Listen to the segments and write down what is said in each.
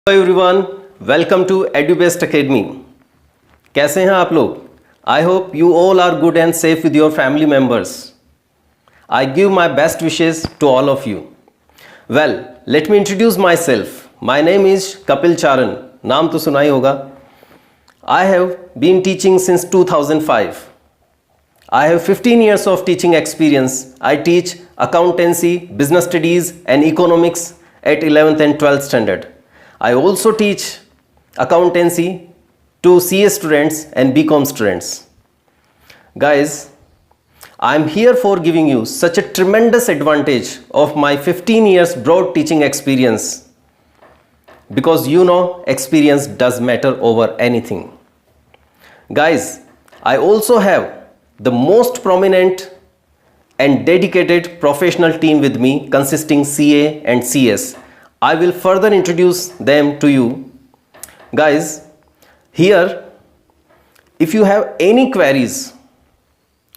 Hello everyone, welcome to Edubest Academy. कैसे हैं आप लोग? I hope you all are good and safe with your family members. I give my best wishes to all of you. Well, let me introduce myself. My name is Kapil Charan. नाम तो सुना ही होगा। I have been teaching since 2005। I have 15 years of teaching experience. I teach accountancy, business studies and economics at 11th and 12th standard. I also teach accountancy to CA students and BCom students. Guys, I am here for giving you such a tremendous advantage of my 15 years broad teaching experience, because you know experience does matter over anything. Guys, I also have the most prominent and dedicated professional team with me consisting CA and CS. I will further introduce them to you. Guys, here if you have any queries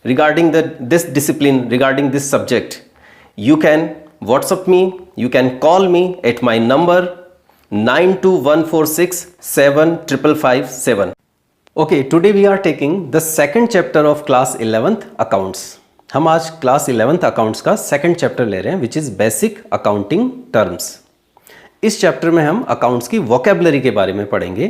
regarding this discipline, regarding this subject, you can WhatsApp me, you can call me at my number 9214675557. Okay, today we are taking the second chapter of class 11th accounts. हम आज class 11th accounts का second chapter ले रहे हैं, which is basic accounting terms. इस chapter में हम accounts की वोकेबलरी के बारे में पढ़ेंगे।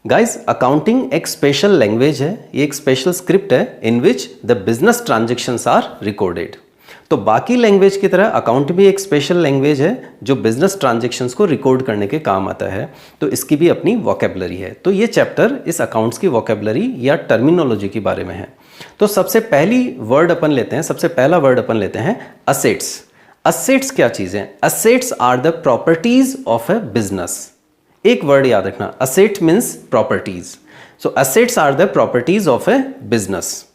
गाइस, अकाउंटिंग एक स्पेशल लैंग्वेज है, ये एक स्पेशल स्क्रिप्ट है in which the business transactions are recorded. तो बाकी लैंग्वेज की तरह अकाउंट भी एक स्पेशल लैंग्वेज है जो बिजनेस ट्रांजैक्शंस को रिकॉर्ड करने के काम आता है। तो इसकी भी अपनी वोकेबलरी है। तो ये चैप्टर इस अकाउंट्स की वोकेबलरी या टर्मिनोलॉजी के बारे में है। तो सबसे पहला वर्ड अपन लेते हैं असेट्स। असेट्स क्या चीज़ है? Assets are the properties of a business. एक वर्ड याद रखना, asset means properties. So assets are the properties of a business.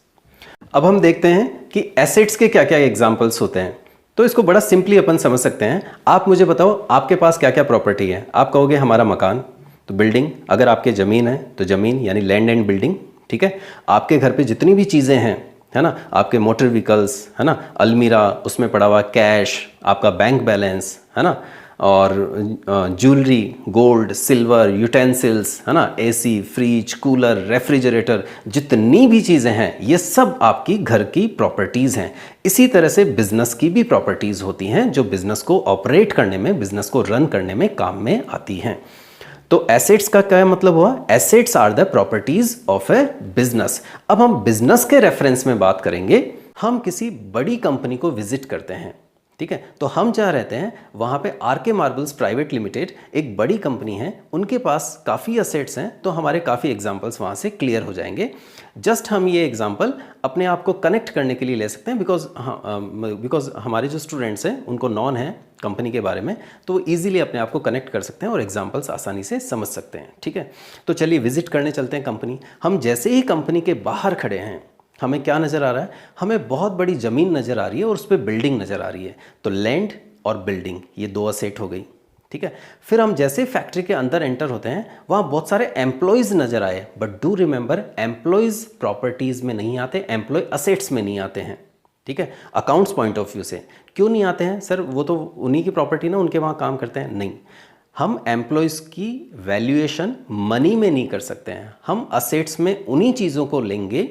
अब हम देखते हैं कि एसेट्स के क्या क्या एग्जाम्पल्स होते हैं। तो इसको बड़ा सिंपली अपन समझ सकते हैं। आप मुझे बताओ, आपके पास क्या क्या प्रॉपर्टी है? आप कहोगे हमारा मकान, तो बिल्डिंग। अगर आपके ज़मीन है तो ज़मीन यानी लैंड एंड बिल्डिंग, ठीक है। आपके घर पे जितनी भी चीज़ें हैं, है ना, आपके मोटर व्हीकल्स, है ना, अलमीरा, उसमें पड़ा हुआ कैश, आपका बैंक बैलेंस, है ना, और ज्वेलरी, गोल्ड, सिल्वर, यूटेंसिल्स, है ना, एसी, फ्रिज, कूलर, रेफ्रिजरेटर, जितनी भी चीज़ें हैं ये सब आपकी घर की प्रॉपर्टीज़ हैं। इसी तरह से बिजनेस की भी प्रॉपर्टीज़ होती हैं जो बिजनेस को ऑपरेट करने में, बिजनेस को रन करने में काम में आती हैं। तो एसेट्स का क्या मतलब हुआ? Assets are the properties of a business. अब हम बिजनेस के रेफरेंस में बात करेंगे। हम किसी बड़ी कंपनी को विजिट करते हैं, ठीक है। तो हम जहाँ रहते हैं वहाँ पे आरके मार्बल्स प्राइवेट लिमिटेड एक बड़ी कंपनी है, उनके पास काफ़ी असेट्स हैं। तो हमारे काफ़ी एग्जांपल्स वहाँ से क्लियर हो जाएंगे। जस्ट हम ये एग्जांपल अपने आप को कनेक्ट करने के लिए ले सकते हैं, बिकॉज हमारे जो स्टूडेंट्स हैं उनको नॉन है कंपनी के बारे में, तो वो ईजिली अपने आप को कनेक्ट कर सकते हैं और एग्जाम्पल्स आसानी से समझ सकते हैं, ठीक है। तो चलिए विजिट करने चलते हैं कंपनी। हम जैसे ही कंपनी के बाहर खड़े हैं, हमें क्या नज़र आ रहा है? हमें बहुत बड़ी ज़मीन नज़र आ रही है और उस पर बिल्डिंग नज़र आ रही है। तो लैंड और बिल्डिंग, ये दो असेट हो गई, ठीक है। फिर हम जैसे फैक्ट्री के अंदर एंटर होते हैं, वहाँ बहुत सारे एम्प्लॉयज़ नज़र आए, but do remember employees properties में नहीं आते, एम्प्लॉय असेट्स में नहीं आते हैं, ठीक है। अकाउंट्स पॉइंट ऑफ व्यू से क्यों नहीं आते हैं? सर वो तो उन्हीं की प्रॉपर्टी ना, उनके वहाँ काम करते हैं। नहीं, हम एम्प्लॉयज़ की वैल्यूएशन मनी में नहीं कर सकते हैं। हम असेट्स में उन्हीं चीज़ों को लेंगे,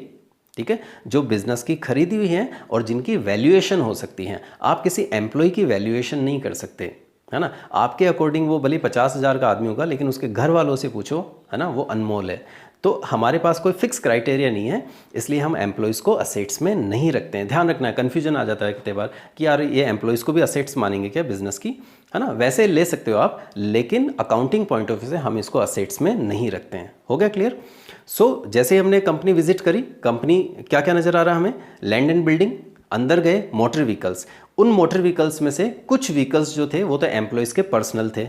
ठीक है, जो बिजनेस की खरीदी हुई है और जिनकी वैल्यूएशन हो सकती है। आप किसी एम्प्लॉय की वैल्यूएशन नहीं कर सकते, है ना। आपके अकॉर्डिंग वो भले 50,000 का आदमी होगा, लेकिन उसके घर वालों से पूछो, है ना, वो अनमोल है। तो हमारे पास कोई फिक्स क्राइटेरिया नहीं है, इसलिए हम एम्प्लॉयज़ को असेट्स में नहीं रखते हैं। ध्यान रखना है, कन्फ्यूजन आ जाता है कितने बार कि यार ये एम्प्लॉयज़ को भी असेट्स मानेंगे क्या बिजनेस की, है ना। वैसे ले सकते हो आप, लेकिन अकाउंटिंग पॉइंट ऑफ व्यू से हम इसको असेट्स में नहीं रखते हैं। हो गया क्लियर? सो जैसे हमने कंपनी विजिट करी, कंपनी क्या क्या नज़र आ रहा है हमें? लैंड एंड बिल्डिंग, अंदर गए मोटर व्हीकल्स। उन मोटर व्हीकल्स में से कुछ व्हीकल्स जो थे वो तो एम्प्लॉयज़ के पर्सनल थे,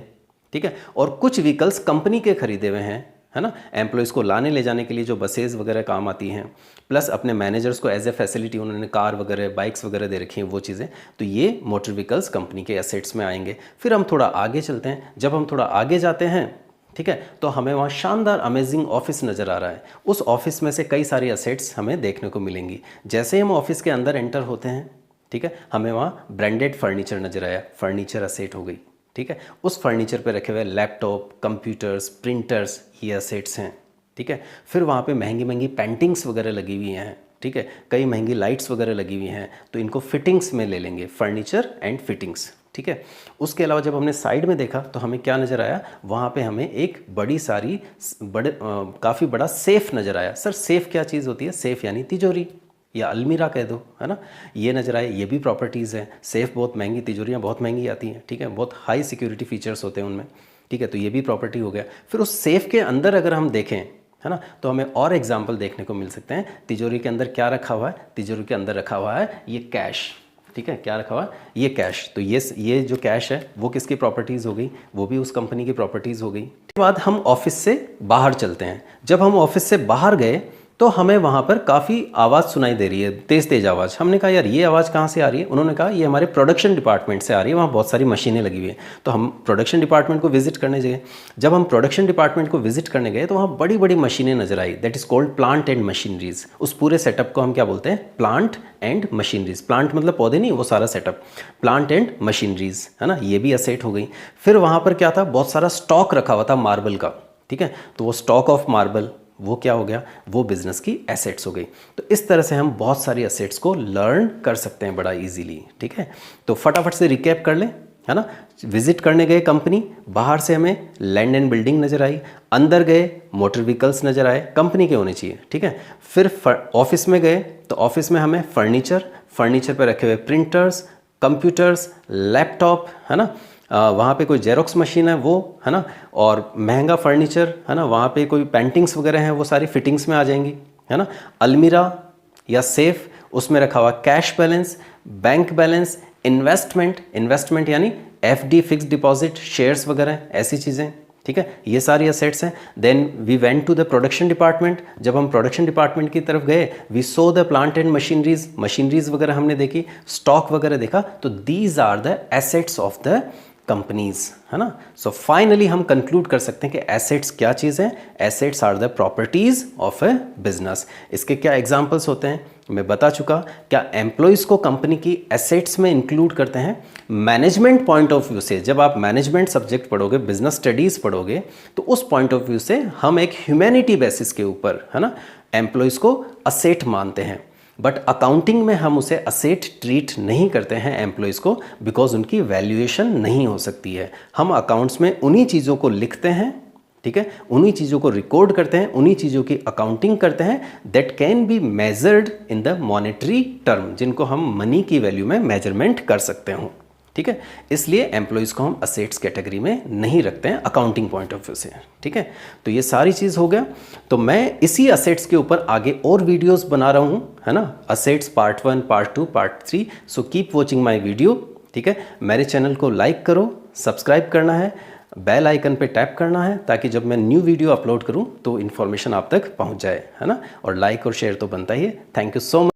ठीक है, और कुछ व्हीकल्स कंपनी के खरीदे हुए हैं, है ना। एम्प्लॉयज़ को लाने ले जाने के लिए जो बसेज वगैरह काम आती हैं, प्लस अपने मैनेजर्स को एज ए फैसिलिटी उन्होंने कार वगैरह, बाइक्स वगैरह दे रखी हैं, वो चीज़ें। तो ये मोटर व्हीकल्स कंपनी के एसेट्स में आएंगे। फिर हम थोड़ा आगे चलते हैं। जब हम थोड़ा आगे जाते हैं, ठीक है, तो हमें वहाँ शानदार अमेजिंग ऑफिस नज़र आ रहा है। उस ऑफिस में से कई सारी असेट्स हमें देखने को मिलेंगी। जैसे हम ऑफिस के अंदर एंटर होते हैं, ठीक है, हमें वहाँ ब्रांडेड फर्नीचर नज़र आया, फर्नीचर असेट हो गई, ठीक है। उस फर्नीचर पे रखे हुए लैपटॉप, कंप्यूटर्स, प्रिंटर्स, ये असेट्स हैं, ठीक है। फिर वहाँ पे महंगी महंगी पेंटिंग्स वगैरह लगी हुई हैं, ठीक है, कई महंगी लाइट्स वगैरह लगी हुई हैं, तो इनको फिटिंग्स में ले लेंगे, फर्नीचर एंड फिटिंग्स, ठीक है। उसके अलावा जब हमने साइड में देखा तो हमें क्या नज़र आया, वहाँ पे हमें एक बड़ी सारी काफ़ी बड़ा सेफ़ नज़र आया। सर सेफ़ क्या चीज़ होती है? सेफ़ यानी तिजोरी या अलमीरा कह दो, है ना। ये नज़र आए, ये भी प्रॉपर्टीज़ हैं। सेफ़ बहुत महंगी, तिजोरियाँ बहुत महंगी आती हैं, ठीक है, बहुत हाई सिक्योरिटी फीचर्स होते हैं उनमें, ठीक है, तो ये भी प्रॉपर्टी हो गया। फिर उस सेफ़ के अंदर अगर हम देखें, है ना, तो हमें और एग्जाम्पल देखने को मिल सकते हैं। तिजोरी के अंदर क्या रखा हुआ है? तिजोरी के अंदर रखा हुआ है ये कैश, ठीक है, क्या रखा हुआ है? ये कैश। तो ये जो कैश है वो किसकी प्रॉपर्टीज़ हो गई? वो भी उस कंपनी की प्रॉपर्टीज़ हो गई। उसके बाद हम ऑफिस से बाहर चलते हैं। जब हम ऑफिस से बाहर गए तो हमें वहाँ पर काफ़ी आवाज़ सुनाई दे रही है, तेज़ तेज़ आवाज़। हमने कहा यार ये आवाज़ कहाँ से आ रही है? उन्होंने कहा ये हमारे प्रोडक्शन डिपार्टमेंट से आ रही है, वहाँ बहुत सारी मशीनें लगी हुई हैं। तो हम प्रोडक्शन डिपार्टमेंट को विजिट करने गए। जब हम प्रोडक्शन डिपार्टमेंट को विजिट करने गए तो वहाँ बड़ी बड़ी मशीनें नजर आई, that is called plant and machineries. उस पूरे सेटअप को हम क्या बोलते हैं? Plant and machineries. प्लांट मतलब पौधे नहीं, वो सारा सेटअप, प्लांट एंड मशीनरीज, है ना, ये भी असेट हो गई। फिर वहाँ पर क्या था? बहुत सारा स्टॉक रखा हुआ था मार्बल का, ठीक है, तो वो स्टॉक ऑफ मार्बल वो क्या हो गया? वो बिजनेस की एसेट्स हो गई। तो इस तरह से हम बहुत सारी एसेट्स को लर्न कर सकते हैं बड़ा इजीली, ठीक है। तो फटाफट से रिकैप कर लें, है ना। विजिट करने गए कंपनी, बाहर से हमें लैंड एंड बिल्डिंग नज़र आई, अंदर गए मोटर व्हीकल्स नज़र आए, कंपनी के होने चाहिए, ठीक है। फिर ऑफिस में गए तो ऑफिस में हमें फर्नीचर पर रखे हुए प्रिंटर्स, कंप्यूटर्स, लैपटॉप, है ना, वहाँ पे कोई जेरोक्स मशीन है वो, है ना, और महंगा फर्नीचर, है ना, वहाँ पे कोई पेंटिंग्स वगैरह हैं वो सारी फिटिंग्स में आ जाएंगी, है ना। अलमीरा या सेफ, उसमें रखा हुआ cash balance, bank balance, investment यानी एफडी, फिक्स्ड डिपॉजिट, शेयर्स वगैरह, ऐसी चीज़ें, ठीक है, ये सारी असेट्स हैं। Then we went to the production department. जब हम प्रोडक्शन डिपार्टमेंट की तरफ गए, we saw the plant and machineries वगैरह हमने देखी, स्टॉक वगैरह देखा। तो these are the assets of the companies, है ना। सो फाइनली हम कंक्लूड कर सकते हैं कि एसेट्स क्या चीज़ है? Assets are the properties of a business. इसके क्या एग्जांपल्स होते हैं मैं बता चुका। क्या एम्प्लॉयज़ को कंपनी की एसेट्स में इंक्लूड करते हैं? मैनेजमेंट पॉइंट ऑफ व्यू से, जब आप मैनेजमेंट सब्जेक्ट पढ़ोगे, बिजनेस स्टडीज़ पढ़ोगे, तो उस पॉइंट ऑफ व्यू से हम एक ह्यूमैनिटी बेसिस के ऊपर, है ना, एम्प्लॉयज़ को असेट मानते हैं। बट अकाउंटिंग में हम उसे असेट ट्रीट नहीं करते हैं एम्प्लॉयज़ को, बिकॉज उनकी वैल्यूएशन नहीं हो सकती है। हम अकाउंट्स में उन्हीं चीज़ों को लिखते हैं, ठीक है, उन्हीं चीज़ों को रिकॉर्ड करते हैं, उन्हीं चीज़ों की अकाउंटिंग करते हैं that can be measured in the monetary term, जिनको हम मनी की वैल्यू में मेजरमेंट कर सकते हो, ठीक है। इसलिए एम्प्लॉयज़ को हम असेट्स कैटेगरी में नहीं रखते हैं अकाउंटिंग पॉइंट ऑफ व्यू से, ठीक है। तो ये सारी चीज़ हो गया। तो मैं इसी असेट्स के ऊपर आगे और वीडियोस बना रहा हूँ, है ना, assets part 1, part 2, part 3। So keep watching my video, ठीक है। मेरे चैनल को लाइक करो, सब्सक्राइब करना है, बेल आइकन पे टैप करना है, ताकि जब मैं न्यू वीडियो अपलोड करूँ तो इन्फॉर्मेशन आप तक पहुँच जाए, है ना। और लाइक और शेयर तो बनता ही है। Thank you so much.